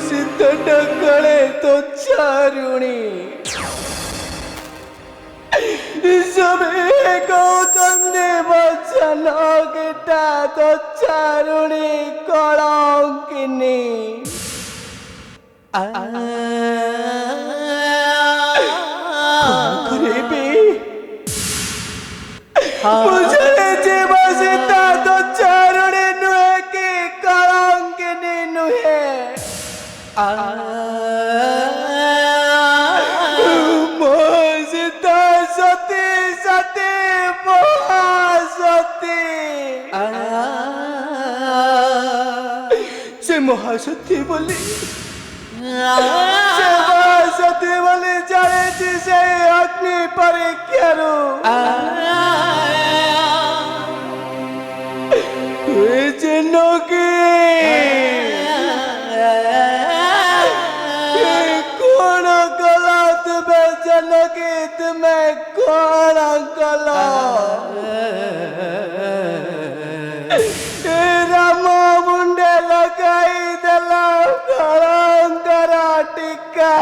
शीतट कळे तो चारुणी सभी गौतमे वचन गीता तो चारुणी कलंकिनी मुझे जीवा सीता तो चारुणी नुहे की कलंकिनी नुहे सीता सती सती महासती से महासती बोली से महासती बोली जाने से अग्नि परीक्षा कौन गला तुम्हें जनकी तुम्हें कौन गला राम मुंडे लगाई दला कलंकरा टिक्का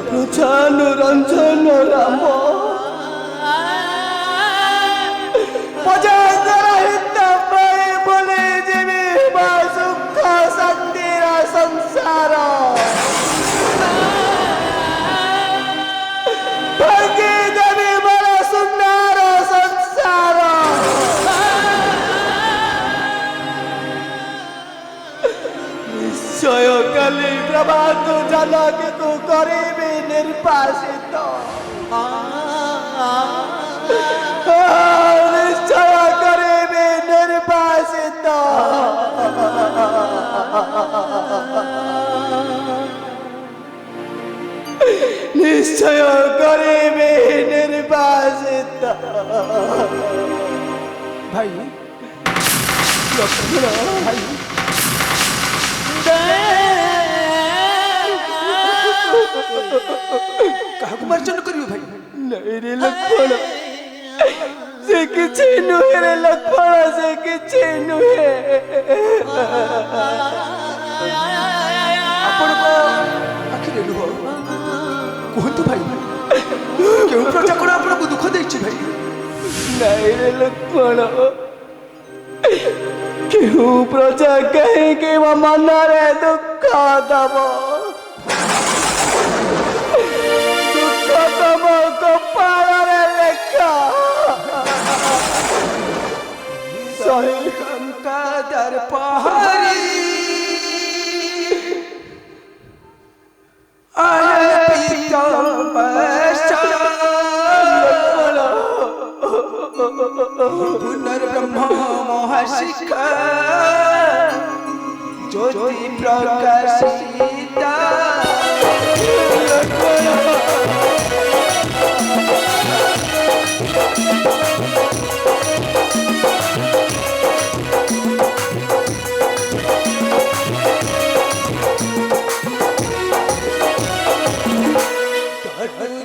ପ୍ରଜାନୁ ରଞ୍ଜନ ରାମ ପ୍ରଜାଙ୍କର ହିତ ପାଇଁ ବୋଲି ଯିବି ବା ସୁଖ ଶାନ୍ତିର ସଂସାର ଭାଙ୍ଗି ଦେବି ମୋର ସୁନ୍ଦର ସଂସାର ନିଶ୍ଚୟ କାଲି ପ୍ରଭାତ ଜାନକୀକୁ କରିବି ନିର୍ବାସିତ ନିଶ୍ଚୟ କରିବି ନିର୍ବାସିତ ନିଶ୍ଚୟ କରିବି ନିର୍ବାସିତ ଭାଇ ଲକ୍ଷ୍ମଣ ଭାଇ କାହାକୁ ମାର୍ଜନ କରିବ ଭାଇ? ନାଇଁ ରେ ଲକ୍ଷ୍ମଣ ସେ କିଛି ନୁହେଁ ରେ ଲକ୍ଷ୍ମଣ ସେ କିଛି ନୁହେଁ ଆପଣଙ୍କ ଆଖିରେ ଲୁହ କୁହନ୍ତୁ ଭାଇ କେଉଁ ପ୍ରଜା କଣ ଆପଣଙ୍କୁ ଦୁଃଖ ଦେଇଛି ଭାଇ? ନାଇଁ ରେ ଲକ୍ଷ୍ମଣ କେଉଁ ପ୍ରଜା କାହିଁକି ମୋ ମନରେ ଦୁଃଖ ଦବ ଦୁଃଖ ତମ କପାଳରେ ଲେଖା ସହି कंकादर पहाड़ी आए पुनर्ब्रह्म महाशिखा ज्योति प्रकाशिता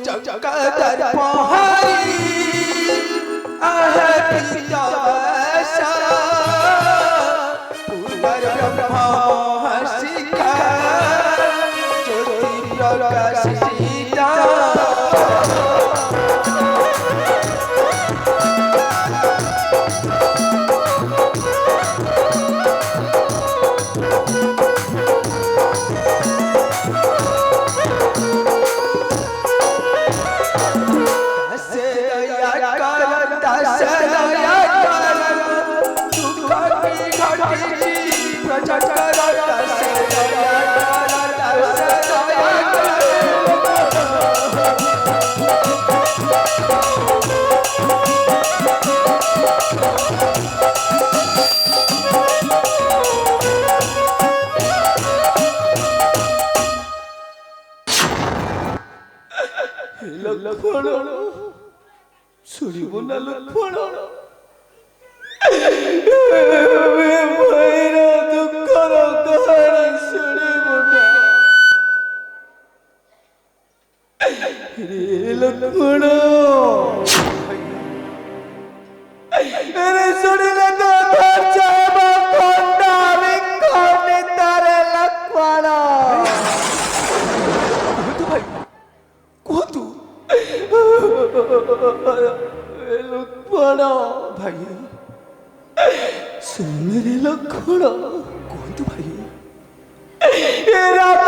कंकादर पहाड़ी आए पिता पुनर्ब्रह्म महाशिखा ज्योति प्रकाशिता ଲକ୍ଷ୍ମଣ ଶୁଣିବ ନା ଲକ୍ଷ୍ମଣ ଭାଇର ଦୁଃଖର କାହାଣୀ ଶୁଣିବ ନା ରେ ଲକ୍ଷ୍ମଣ ରେ ଶୁଣିଲେ ତ ଧୈର୍ଯ୍ୟ ହେବ ଖଣ୍ଡା ବିଖଣ୍ଡିତରେ ଲକ୍ଷ୍ମଣ କୁହନ୍ତୁ ଲକ୍ଷ୍ମଣ ଭାଇ ଶୁଣରେ ଲକ୍ଷ୍ମଣ କୁହନ୍ତୁ ଭାଇ ରାମ